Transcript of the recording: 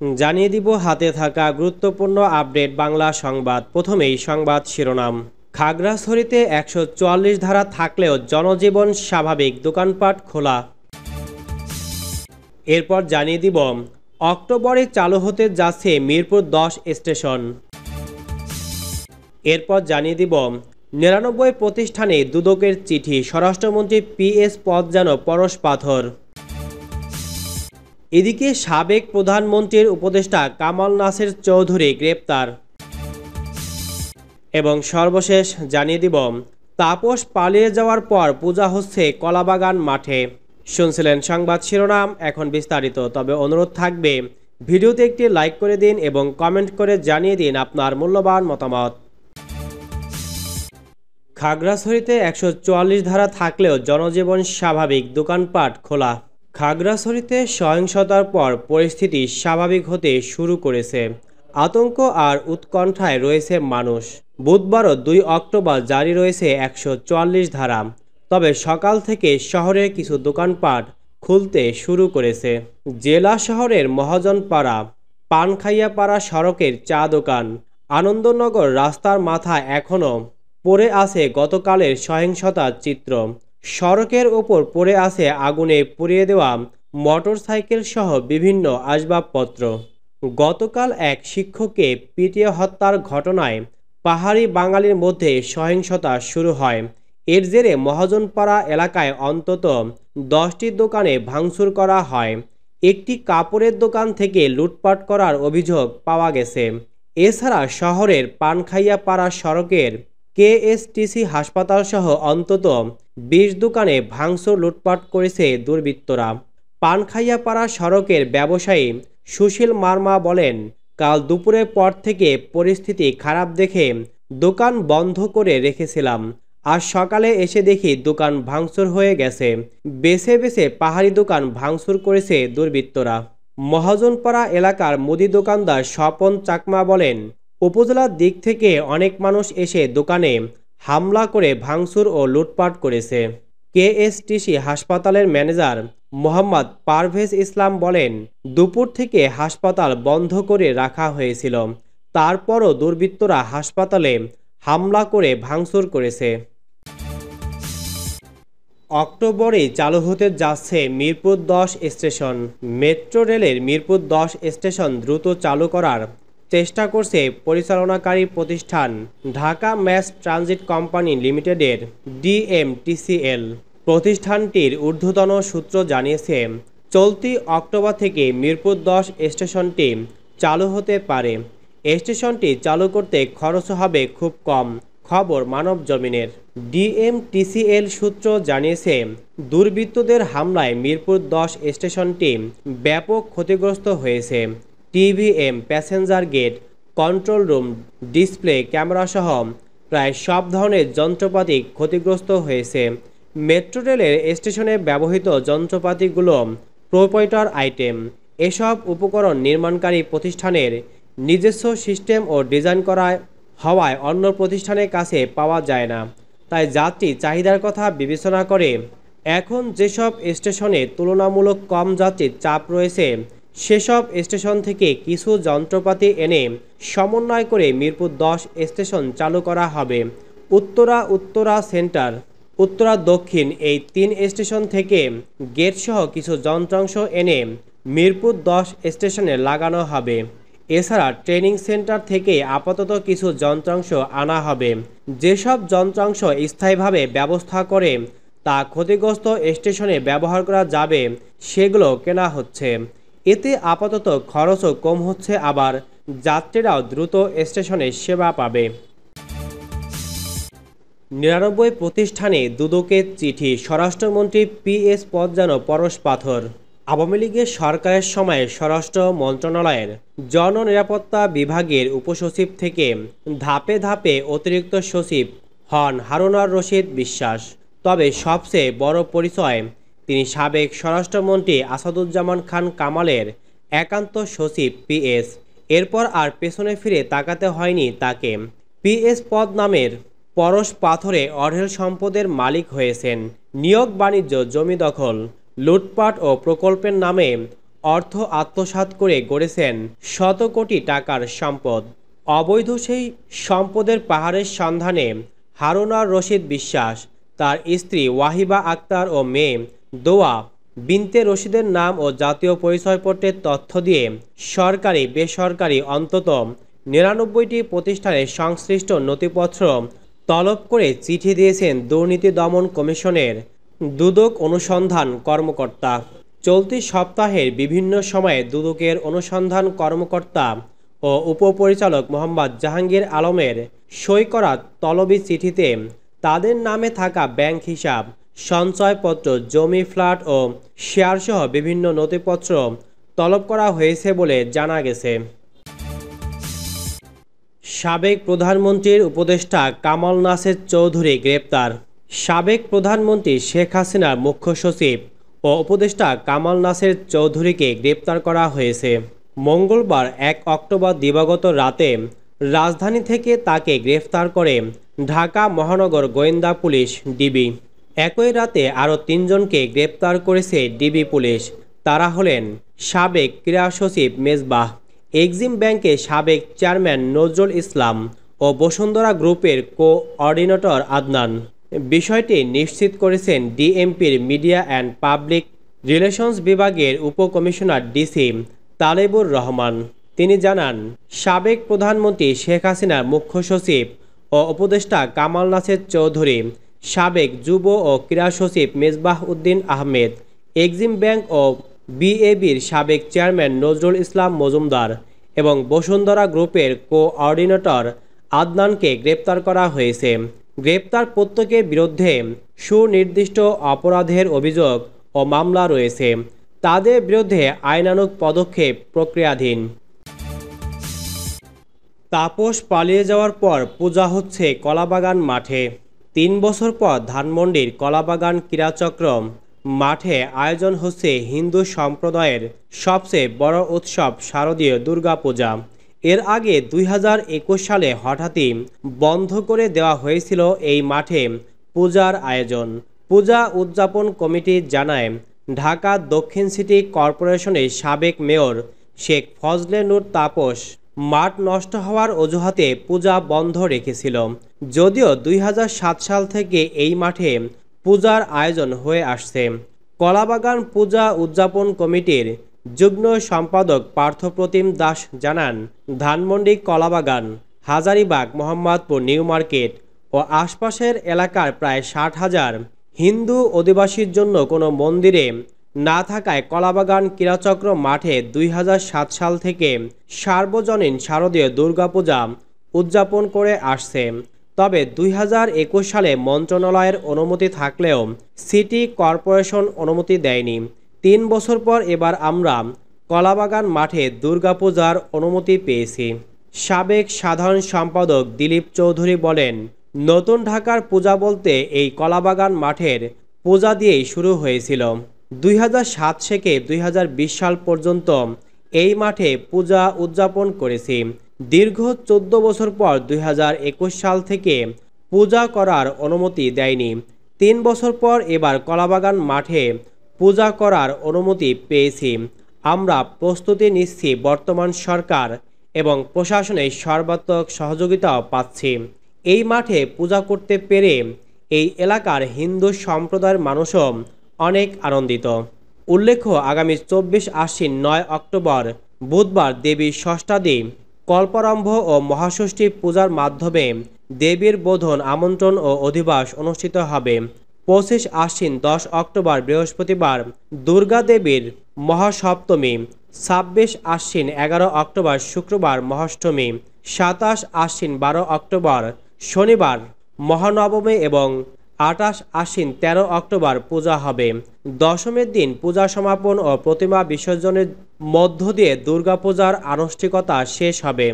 জানিয়ে দিব হাতে থাকা গুরুত্বপূর্ণ আপডেট বাংলা সংবাদ। প্রথমেই সংবাদ শিরোনাম। খাগড়াছড়িতে ১৪৪ ধারা থাকলেও জনজীবন স্বাভাবিক, দোকানপাট খোলা। এরপর জানিয়ে দিব অক্টোবরে চালু হতে যাচ্ছে মিরপুর ১০ স্টেশন। এরপর জানিয়ে দিব ৯৯ প্রতিষ্ঠানে দুদকের চিঠি, স্বরাষ্ট্রমন্ত্রী PS পদ যেন পরশ পাথর। এদিকে সাবেক প্রধানমন্ত্রীর উপদেষ্টা কামাল নাসের চৌধুরী গ্রেপ্তার। এবং সর্বশেষ জানিয়ে দিব তাপস পালিয়ে যাওয়ার পর পূজা হচ্ছে কলাবাগান মাঠে। শুনছিলেন সংবাদ শিরোনাম, এখন বিস্তারিত। তবে অনুরোধ থাকবে ভিডিওতে একটি লাইক করে দিন এবং কমেন্ট করে জানিয়ে দিন আপনার মূল্যবান মতামত। খাগড়াছড়িতে ১৪৪ ধারা থাকলেও জনজীবন স্বাভাবিক, দোকানপাট খোলা। খাগড়াছড়িতে সহিংসতার পর পরিস্থিতি স্বাভাবিক হতে শুরু করেছে। আতঙ্ক আর উৎকণ্ঠায় রয়েছে মানুষ। বুধবারও ২ অক্টোবর জারি রয়েছে ১৪৪ ধারা। তবে সকাল থেকে শহরের কিছু দোকানপাট খুলতে শুরু করেছে। জেলা শহরের মহাজনপাড়া, পানখাইয়াপাড়া সড়কের চা দোকান, আনন্দনগর রাস্তার মাথায় এখনও পড়ে আছে গতকালের সহিংসতার চিত্র। সড়কের ওপর পড়ে আছে আগুনে পুড়িয়ে দেওয়া মোটরসাইকেল সহ বিভিন্ন আসবাবপত্র। গতকাল এক শিক্ষককে পিটিয়ে হত্যার ঘটনায় পাহাড়ি বাঙালির মধ্যে সহিংসতা শুরু হয়। এর জেরে মহাজনপাড়া এলাকায় অন্তত 10টি দোকানে ভাঙচুর করা হয়। একটি কাপড়ের দোকান থেকে লুটপাট করার অভিযোগ পাওয়া গেছে। এছাড়া শহরের পানখাইয়াপাড়া সড়কের KSTC হাসপাতাল সহ অন্তত 20 দোকানে ভাঙচুর লুটপাট করেছে দুর্বৃত্তরা। পানখাইয়াপাড়া সড়কের ব্যবসায়ী সুশীল মার্মা বলেন, কাল দুপুরের পর থেকে পরিস্থিতি খারাপ দেখে দোকান বন্ধ করে রেখেছিলাম। আজ সকালে এসে দেখি দোকান ভাঙচুর হয়ে গেছে। বেছে বেছে পাহাড়ি দোকান ভাঙচুর করেছে দুর্বৃত্তরা। মহাজনপাড়া এলাকার মুদি দোকানদার স্বপন চাকমা বলেন, উপজেলার দিক থেকে অনেক মানুষ এসে দোকানে হামলা করে ভাঙচুর ও লুটপাট করেছে। KSTC হাসপাতালের ম্যানেজার মোহাম্মদ পারভেজ ইসলাম বলেন, দুপুর থেকে হাসপাতাল বন্ধ করে রাখা হয়েছিল, তারপরও দুর্বৃত্তরা হাসপাতালে হামলা করে ভাঙচুর করেছে। অক্টোবরে চালু হতে যাচ্ছে মিরপুর 10 স্টেশন। মেট্রো রেলের মিরপুর 10 স্টেশন দ্রুত চালু করার চেষ্টা করছে পরিচালনাকারী প্রতিষ্ঠান ঢাকা ম্যাস ট্রানজিট কোম্পানি লিমিটেডের DMTCL। প্রতিষ্ঠানটির ঊর্ধ্বতন সূত্র জানিয়েছে, চলতি অক্টোবর থেকে মিরপুর 10 স্টেশনটি চালু হতে পারে। স্টেশনটি চালু করতে খরচ হবে খুব কম। খবর মানবজমিনের। DMTCL সূত্র জানিয়েছে, দুর্বৃত্তদের হামলায় মিরপুর 10 স্টেশনটি ব্যাপক ক্ষতিগ্রস্ত হয়েছে। TVM, passenger gate, control room, display ক্যামেরাসহ প্রায় সব ধরনের যন্ত্রপাতি ক্ষতিগ্রস্ত হয়েছে। মেট্রো রেলের স্টেশনে ব্যবহৃত যন্ত্রপাতিগুলো প্রোপ্রাইটার আইটেম। এসব উপকরণ নির্মাণকারী প্রতিষ্ঠানের নিজস্ব সিস্টেম ও ডিজাইন করা হওয়ায় অন্য প্রতিষ্ঠানের কাছে পাওয়া যায় না। তাই যাত্রী চাহিদার কথা বিবেচনা করে এখন যেসব স্টেশনে তুলনামূলক কম যাত্রীর চাপ রয়েছে সেসব স্টেশন থেকে কিছু যন্ত্রপাতি এনে সমন্বয় করে মিরপুর 10 স্টেশন চালু করা হবে। উত্তরা সেন্টার, উত্তরা দক্ষিণ এই 3 স্টেশন থেকে গেটসহ কিছু যন্ত্রাংশ এনে মিরপুর 10 স্টেশনে লাগানো হবে। এছাড়া ট্রেনিং সেন্টার থেকে আপাতত কিছু যন্ত্রাংশ আনা হবে। যেসব যন্ত্রাংশ স্থায়ীভাবে ব্যবস্থা করে তা ক্ষতিগ্রস্ত স্টেশনে ব্যবহার করা যাবে সেগুলো কেনা হচ্ছে। এতে আপাতত খরচও কম হচ্ছে, আবার যাত্রীরাও দ্রুত স্টেশনে সেবা পাবে। ৯৯ প্রতিষ্ঠানে দুদকের চিঠি, স্বরাষ্ট্রমন্ত্রী PS পদ যেন পরশ পাথর। আওয়ামী লীগের সরকারের সময়ে স্বরাষ্ট্র মন্ত্রণালয়ের জননিরাপত্তা বিভাগের উপসচিব থেকে ধাপে ধাপে অতিরিক্ত সচিব হন হারুনার রশিদ বিশ্বাস। তবে সবচেয়ে বড় পরিচয়, তিনি সাবেক স্বরাষ্ট্রমন্ত্রী আসাদুজ্জামান খান কামালের একান্ত সচিব PS। এরপর আর পেছনে ফিরে তাকাতে হয়নি তাকে। PS পদ নামের পরশ পাথরে অঢেল সম্পদের মালিক হয়েছেন। নিয়োগ, বাণিজ্য, জমি দখল, লুটপাট ও প্রকল্পের নামে অর্থ আত্মসাৎ করে গড়েছেন শত কোটি টাকার সম্পদ। অবৈধ সেই সম্পদের পাহাড়ের সন্ধানে হারুনার রশিদ বিশ্বাস, তার স্ত্রী ওয়াহিবা আক্তার ও মেয়ে দোয়া বিনতে রশিদের নাম ও জাতীয় পরিচয়পত্রের তথ্য দিয়ে সরকারি বেসরকারি অন্তত ৯৯টি প্রতিষ্ঠানের সংশ্লিষ্ট নথিপত্র তলব করে চিঠি দিয়েছেন দুর্নীতি দমন কমিশনের দুদক অনুসন্ধান কর্মকর্তা। চলতি সপ্তাহের বিভিন্ন সময়ে দুদকের অনুসন্ধান কর্মকর্তা ও উপপরিচালক মোহাম্মদ জাহাঙ্গীর আলমের সই করা তলবি চিঠিতে তাদের নামে থাকা ব্যাংক হিসাব, সঞ্চয়পত্র, জমি, ফ্ল্যাট ও শেয়ারসহ বিভিন্ন নথিপত্র তলব করা হয়েছে বলে জানা গেছে। সাবেক প্রধানমন্ত্রীর উপদেষ্টা কামাল নাসের চৌধুরী গ্রেপ্তার। সাবেক প্রধানমন্ত্রী শেখ হাসিনার মুখ্য সচিব ও উপদেষ্টা কামাল নাসের চৌধুরীকে গ্রেপ্তার করা হয়েছে। মঙ্গলবার ১ অক্টোবর দিবাগত রাতে রাজধানী থেকে তাকে গ্রেফতার করে ঢাকা মহানগর গোয়েন্দা পুলিশ ডিবি। একই রাতে আরও ৩ জনকে গ্রেপ্তার করেছে ডিবি পুলিশ। তারা হলেন সাবেক ক্রীড়া সচিব মেজবাহ, এক্সিম ব্যাংকের সাবেক চেয়ারম্যান নজরুল ইসলাম ও বসুন্ধরা গ্রুপের কোঅর্ডিনেটর আদনান। বিষয়টি নিশ্চিত করেছেন ডিএমপির মিডিয়া অ্যান্ড পাবলিক রিলেশনস বিভাগের উপকমিশনার ডিসি তালেবুর রহমান। তিনি জানান, সাবেক প্রধানমন্ত্রী শেখ হাসিনার মুখ্য সচিব ও উপদেষ্টা কামাল নাসের চৌধুরী, সাবেক যুব ও ক্রীড়া সচিব মেজবাহ উদ্দিন আহমেদ, এক্সিম ব্যাংক ও বিএবির সাবেক চেয়ারম্যান নজরুল ইসলাম মজুমদার এবং বসুন্ধরা গ্রুপের কোঅর্ডিনেটর আদনানকে গ্রেপ্তার করা হয়েছে। গ্রেপ্তার প্রত্যেকের বিরুদ্ধে সুনির্দিষ্ট অপরাধের অভিযোগ ও মামলা রয়েছে। তাদের বিরুদ্ধে আইনানুগ পদক্ষেপ প্রক্রিয়াধীন। তাপস পালিয়ে যাওয়ার পর পূজা হচ্ছে কলাবাগান মাঠে। ৩ বছর পর ধানমন্ডির কলাবাগান ক্রীড়াচক্র মাঠে আয়োজন হচ্ছে হিন্দু সম্প্রদায়ের সবচেয়ে বড় উৎসব শারদীয় দুর্গাপূজা। এর আগে ২০২১ সালে হঠাৎই বন্ধ করে দেওয়া হয়েছিল এই মাঠে পূজার আয়োজন। পূজা উদযাপন কমিটি জানায়, ঢাকা দক্ষিণ সিটি কর্পোরেশনের সাবেক মেয়র শেখ ফজলে নূর তাপস মাঠ নষ্ট হওয়ার অজুহাতে পূজা বন্ধ রেখেছিল। যদিও ২০০৭ সাল থেকে এই মাঠে পূজার আয়োজন হয়ে আসছে। কলাবাগান পূজা উদযাপন কমিটির যুগ্ম সম্পাদক পার্থপ্রতিম দাস জানান, ধানমন্ডি, কলাবাগান, হাজারীবাগ, মোহাম্মদপুর নিউ মার্কেট ও আশপাশের এলাকার প্রায় ৬০,০০০ হিন্দু অধিবাসীর জন্য কোনো মন্দিরে না থাকায় কলাবাগান ক্রীড়াচক্র মাঠে ২০০৭ সাল থেকে সার্বজনীন শারদীয় দুর্গাপূজা উদযাপন করে আসছে। তবে ২০২১ সালে মন্ত্রণালয়ের অনুমতি থাকলেও সিটি কর্পোরেশন অনুমতি দেয়নি। ৩ বছর পর এবার আমরা কলাবাগান মাঠে দুর্গাপূজার অনুমতি পেয়েছি। সাবেক সাধারণ সম্পাদক দিলীপ চৌধুরী বলেন, নতুন ঢাকার পূজা বলতে এই কলাবাগান মাঠের পূজা দিয়েই শুরু হয়েছিল। ২০০৭ থেকে ২০২০ সাল পর্যন্ত এই মাঠে পূজা উদযাপন করেছি। দীর্ঘ ১৪ বছর পর ২০২১ সাল থেকে পূজা করার অনুমতি দেয়নি। ৩ বছর পর এবার কলাবাগান মাঠে পূজা করার অনুমতি পেয়েছি। আমরা প্রস্তুতি নিচ্ছি, বর্তমান সরকার এবং প্রশাসনের সর্বাত্মক সহযোগিতাও পাচ্ছি। এই মাঠে পূজা করতে পেরে এই এলাকার হিন্দু সম্প্রদায়ের মানুষও অনেক আনন্দিত। উল্লেখ্য, আগামী ২৪ আশ্বিন ৯ অক্টোবর বুধবার দেবীর ষষ্ঠাদি কল্পারম্ভ ও মহাষষ্ঠী পূজার মাধ্যমে দেবীর বোধন, আমন্ত্রণ ও অধিবাস অনুষ্ঠিত হবে। ২৫ আশ্বিন ১০ অক্টোবর বৃহস্পতিবার দুর্গা দেবীর মহাসপ্তমী, ২৬ আশ্বিন ১১ অক্টোবর শুক্রবার মহাষ্টমী, ২৭ আশ্বিন ১২ অক্টোবর শনিবার মহানবমী এবং ২৮ আশ্বিন ১৩ অক্টোবর পূজা হবে। দশমীর দিন পূজা সমাপন ও প্রতিমা বিসর্জনের মধ্য দিয়ে দুর্গাপূজার আনুষ্ঠানিকতা শেষ হবে।